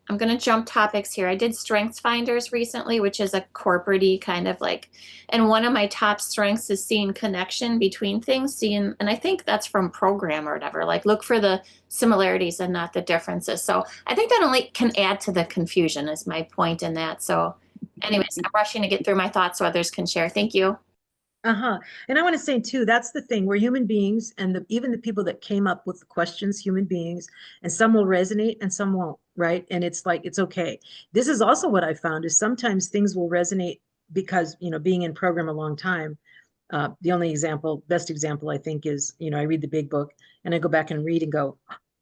I'm going to jump topics here. I did Strengths Finders recently, which is a corporate-y kind of like, and one of my top strengths is seeing connection between things, and I think that's from program or whatever, like look for the similarities and not the differences. So I think that only can add to the confusion is my point in that. So anyways, I'm rushing to get through my thoughts so others can share. Thank you. Uh-huh. And I want to say too, that's the thing. We're human beings, and even the people that came up with the questions, human beings, and some will resonate and some won't, right? And it's like, it's okay. This is also what I found is sometimes things will resonate because, being in program a long time, the only best example I think is, I read the big book and I go back and read and go,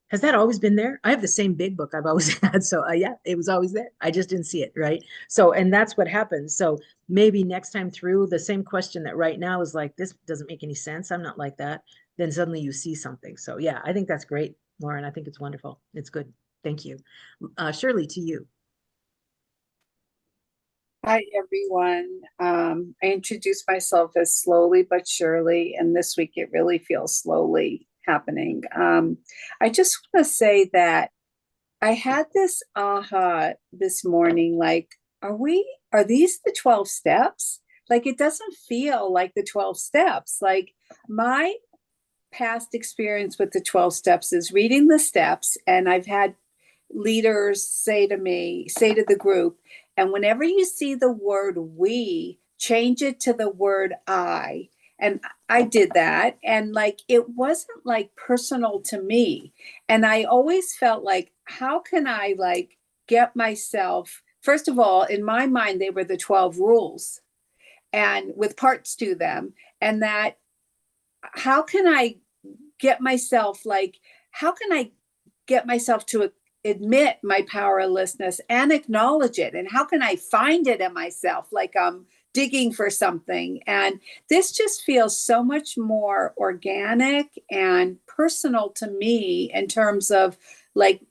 has that always been there? I have the same big book I've always had. So yeah, it was always there. I just didn't see it. Right. So, and that's what happens. So maybe next time through the same question that right now is like, this doesn't make any sense. I'm not like that. Then suddenly you see something. So yeah, I think that's great, Lauren. I think it's wonderful. It's good. Thank you. Shirley, to you. Hi, everyone. I introduced myself as Slowly but Surely, and this week it really feels slowly happening. I just want to say that I had this aha this morning, like, are these the 12 steps? Like, it doesn't feel like the 12 steps. Like, my past experience with the 12 steps is reading the steps, and I've had leaders say to the group, and whenever you see the word we, change it to the word I. And I did that. And like, it wasn't like personal to me. And I always felt like, how can I like get myself, first of all, in my mind, they were the 12 rules and with parts to them. And that, how can I get myself like, how can I get myself to admit my powerlessness and acknowledge it? And how can I find it in myself? Like I'm digging for something. And this just feels so much more organic and personal to me in terms of like,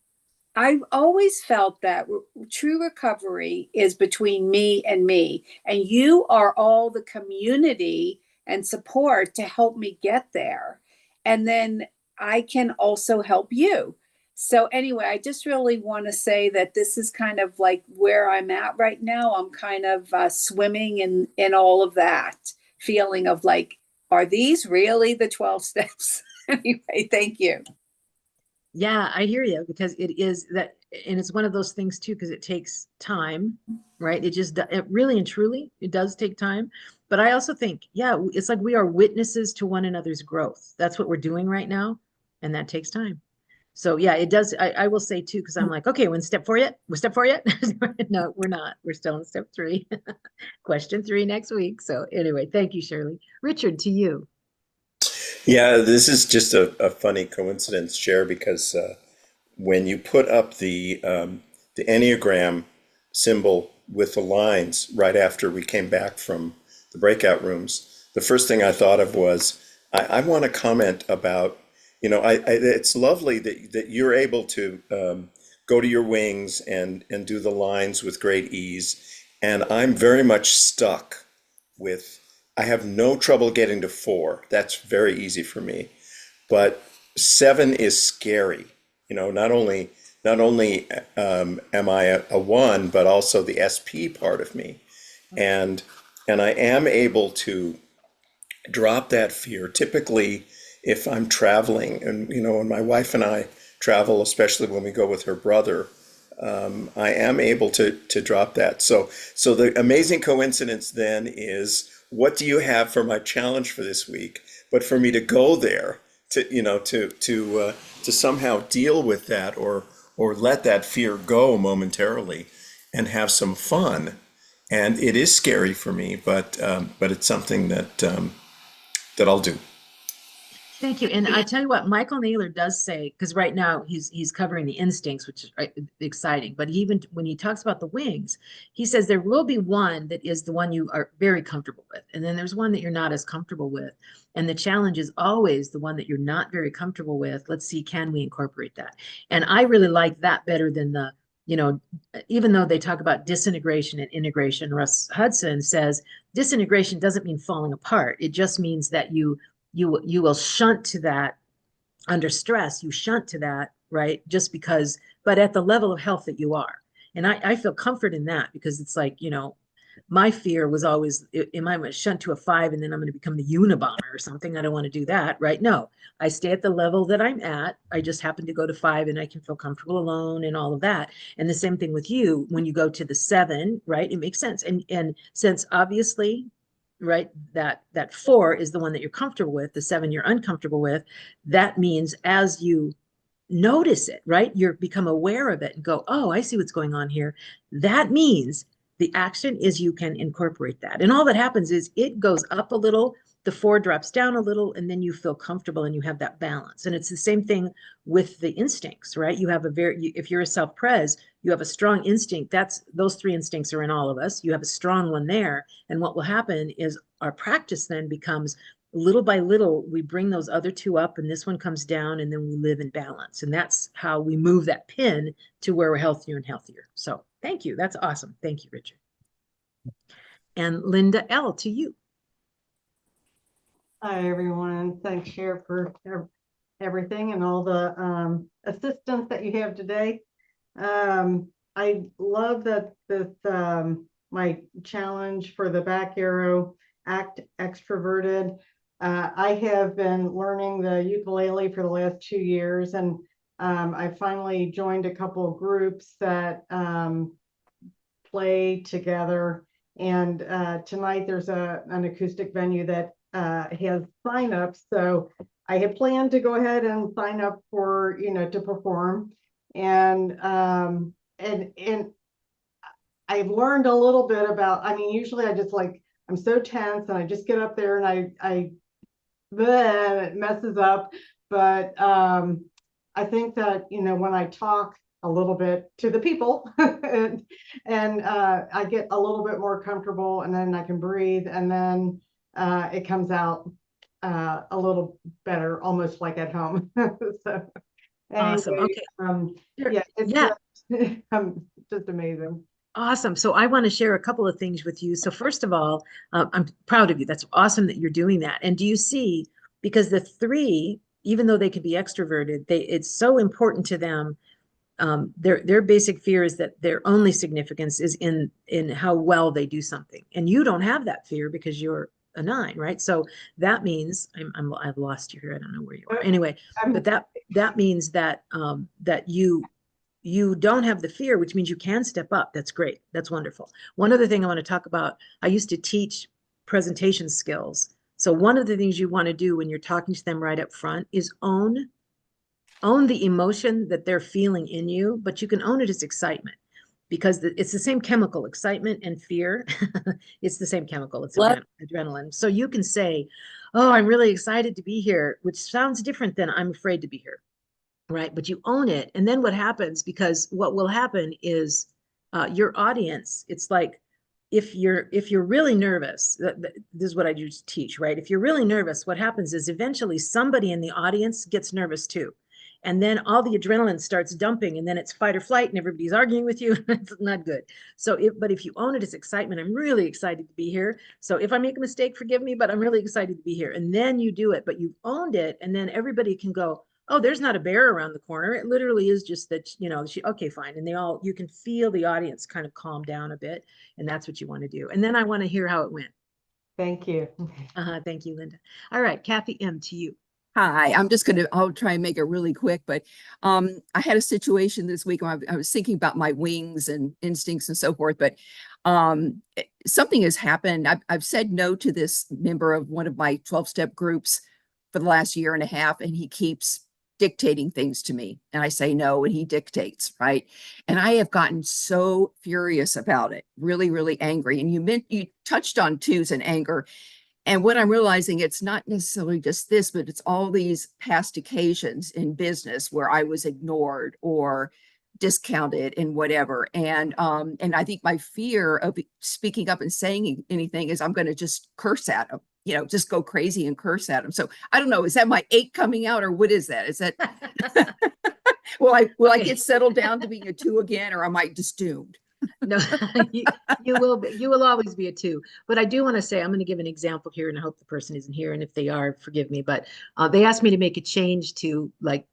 I've always felt that true recovery is between me, and you are all the community and support to help me get there. And then I can also help you. So anyway, I just really want to say that this is kind of like where I'm at right now. I'm kind of swimming in all of that feeling of like, are these really the 12 steps? Anyway, thank you. Yeah, I hear you, because it is that, and it's one of those things too, because it takes time, right? It really and truly, it does take time. But I also think, yeah, it's like we are witnesses to one another's growth. That's what we're doing right now. And that takes time. So yeah, it does. I will say too, because I'm like, okay, we're in step 4 yet? We're step 4 yet? No, we're not. We're still in step 3. Question 3 next week. So anyway, thank you, Shirley. Richard, to you. Yeah, this is just a funny coincidence, Cher, because when you put up the Enneagram symbol with the lines right after we came back from the breakout rooms, the first thing I thought of was I want to comment about, it's lovely that you're able to go to your wings and do the lines with great ease, and I'm very much stuck with. I have no trouble getting to 4. That's very easy for me. But 7 is scary. Not only am I a 1, but also the SP part of me. And I am able to drop that fear. Typically, if I'm traveling, and when my wife and I travel, especially when we go with her brother, I am able to drop that. So the amazing coincidence then is, what do you have for my challenge for this week? But for me to go there to somehow deal with that, or let that fear go momentarily and have some fun. And it is scary for me, but it's something that I'll do. Thank you. And I tell you what, Michael Naylor does say, because right now he's covering the instincts, which is exciting. But even when he talks about the wings, he says there will be one that is the one you are very comfortable with, and then there's one that you're not as comfortable with. And the challenge is always the one that you're not very comfortable with. Let's see, can we incorporate that? And I really like that better than the, you know, even though they talk about disintegration and integration, Russ Hudson says disintegration doesn't mean falling apart. It just means that you will shunt to that under stress. You shunt to that, right? Just because, but at the level of health that you are. And I feel comfort in that, because it's like, you know, my fear was always, am I going to shunt to a 5 and then I'm going to become the Unabomber or something? I don't want to do that, right? No, I stay at the level that I'm at. I just happen to go to 5 and I can feel comfortable alone and all of that. And the same thing with you, when you go to the 7, right? It makes sense. And since obviously, right, that 4 is the one that you're comfortable with, the 7 you're uncomfortable with, that means as you notice it, right, you're become aware of it and go, oh, I see what's going on here. That means the action is you can incorporate that. And all that happens is it goes up a little, the 4 drops down a little, and then you feel comfortable and you have that balance. And it's the same thing with the instincts, right? You have a if you're a self-pres, you have a strong instinct. Those 3 instincts are in all of us. You have a strong one there. And what will happen is our practice then becomes little by little, we bring those other 2 up and this one comes down, and then we live in balance. And that's how we move that pin to where we're healthier and healthier. So thank you. That's awesome. Thank you, Richard. And Linda L., to you. Hi, everyone. Thanks, Cher, for everything and all the assistance that you have today. I love that this my challenge for the back arrow, act extroverted. I have been learning the ukulele for the last 2 years, and I finally joined a couple of groups that play together. And tonight there's an acoustic venue that has signups. So I had planned to go ahead and sign up for, to perform. And I've learned a little bit about, usually I just I'm so tense and I just get up there and it messes up. But I think that, when I talk a little bit to the people and I get a little bit more comfortable, and then I can breathe, and then it comes out a little better, almost like at home. So Awesome. anyway, Okay. yeah, it's just amazing. Awesome. So I want to share a couple of things with you. So first of all, I'm proud of you. That's awesome that you're doing that. And do you see, because the 3, even though they can be extroverted, it's so important to them. Their basic fear is that their only significance is in how well they do something. And you don't have that fear because you're a 9, right? So that means I've lost you here. I don't know where you are. Anyway, but that means that that you don't have the fear, which means you can step up. That's great. That's wonderful. One other thing I want to talk about, I used to teach presentation skills. So one of the things you want to do when you're talking to them right up front is own the emotion that they're feeling in you, but you can own it as excitement, because it's the same chemical, excitement and fear. It's the same chemical. It's adrenaline. So you can say, oh, I'm really excited to be here, which sounds different than I'm afraid to be here. Right. But you own it. And then what happens, because what will happen is your audience, it's like, if you're really nervous, this is what I used to teach, right? If you're really nervous, what happens is eventually somebody in the audience gets nervous too. And then all the adrenaline starts dumping, and then it's fight or flight, and everybody's arguing with you. It's not good. So but if you own it as excitement, I'm really excited to be here. So if I make a mistake, forgive me, but I'm really excited to be here. And then you do it, but you've owned it. And then everybody can go, oh, there's not a bear around the corner. It literally is just that, okay, fine. And you can feel the audience kind of calm down a bit. And that's what you want to do. And then I want to hear how it went. Thank you. Thank you, Linda. All right, Kathy M., to you. Hi, I'll try and make it really quick, but I had a situation this week where I was thinking about my wings and instincts and so forth, but something has happened. I've said no to this member of one of my 12-step groups for the last year and a half, and he keeps dictating things to me, and I say no, and he dictates, right? And I have gotten so furious about it, really, really angry. And you touched on 2s and anger. And what I'm realizing, it's not necessarily just this, but it's all these past occasions in business where I was ignored or discounted and whatever. And I think my fear of speaking up and saying anything is I'm going to just curse at them, just go crazy and curse at them. So I don't know, is that my 8 coming out, or what is that? Is that will I get settled down to being a 2 again, or am I just doomed? No, you will always be a 2. But I do want to say, I'm going to give an example here, and I hope the person isn't here. And if they are, forgive me. But they asked me to make a change to like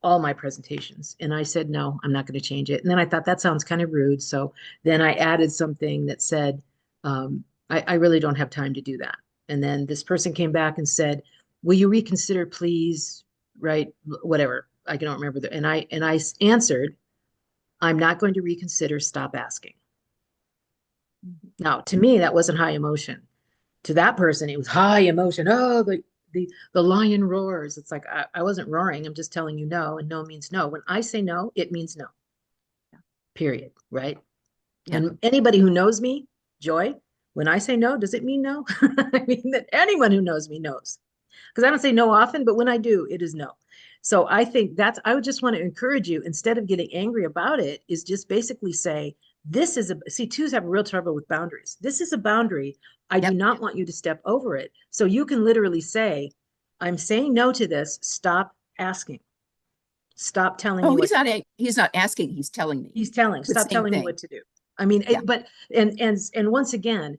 all my presentations. And I said, no, I'm not going to change it. And then I thought that sounds kind of rude. So then I added something that said, I really don't have time to do that. And then this person came back and said, will you reconsider, please? Right? Whatever. I don't remember. And I answered, I'm not going to reconsider, stop asking. Now, to me, that wasn't high emotion. To that person, it was high emotion. Oh, the lion roars. It's like, I wasn't roaring. I'm just telling you no, and no means no. When I say no, it means no. Period. Right? Yeah. And anybody who knows me, Joy, when I say no, does it mean no? I mean that anyone who knows me knows. Because I don't say no often, but when I do, it is no. So I think I would just want to encourage you, instead of getting angry about it, is just basically say, this is see, 2s have real trouble with boundaries. This is a boundary. I do not want you to step over it. So you can literally say, I'm saying no to this. Stop asking. Stop telling me. He's not asking. He's telling me. He's telling. Stop telling me what to do. I mean, but once again,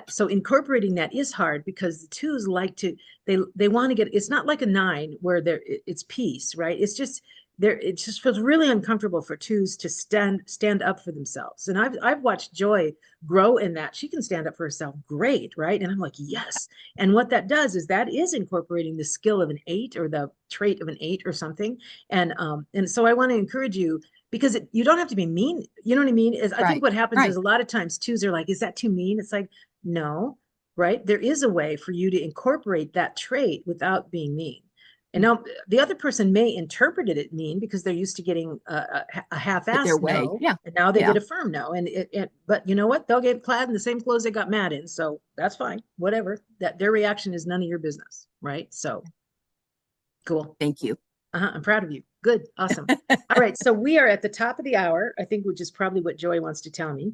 so incorporating that is hard, because the 2s like to, they want to get, it's not like a 9 where it's peace, right? It's just it just feels really uncomfortable for 2s to stand up for themselves. And I've watched Joy grow in that. She can stand up for herself great, right? And I'm like, yes. And what that does is that is incorporating the skill of an 8, or the trait of an 8 or something. And so I want to encourage you, because you don't have to be mean. You know what I mean? I think what happens is a lot of times 2s are like, is that too mean? It's like, no, right? There is a way for you to incorporate that trait without being mean. And now the other person may interpret it mean, because they're used to getting a half-assed no, and now they get a firm no. But you know what? They'll get clad in the same clothes they got mad in, so that's fine. Whatever. That their reaction is none of your business, right? So, cool. Thank you. I'm proud of you. Good. Awesome. All right. So we are at the top of the hour, I think, which is probably what Joy wants to tell me.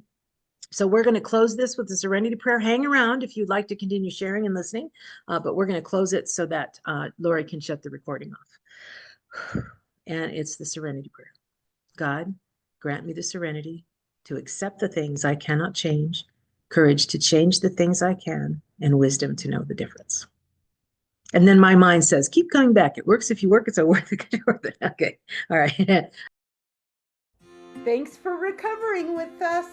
So we're going to close this with the Serenity Prayer. Hang around if you'd like to continue sharing and listening, but we're going to close it so that Lori can shut the recording off. And it's the Serenity Prayer. God, grant me the serenity to accept the things I cannot change, courage to change the things I can, and wisdom to know the difference. And then my mind says, keep coming back. It works if you work. It's a worth it. Okay. All right. Thanks for recovering with us.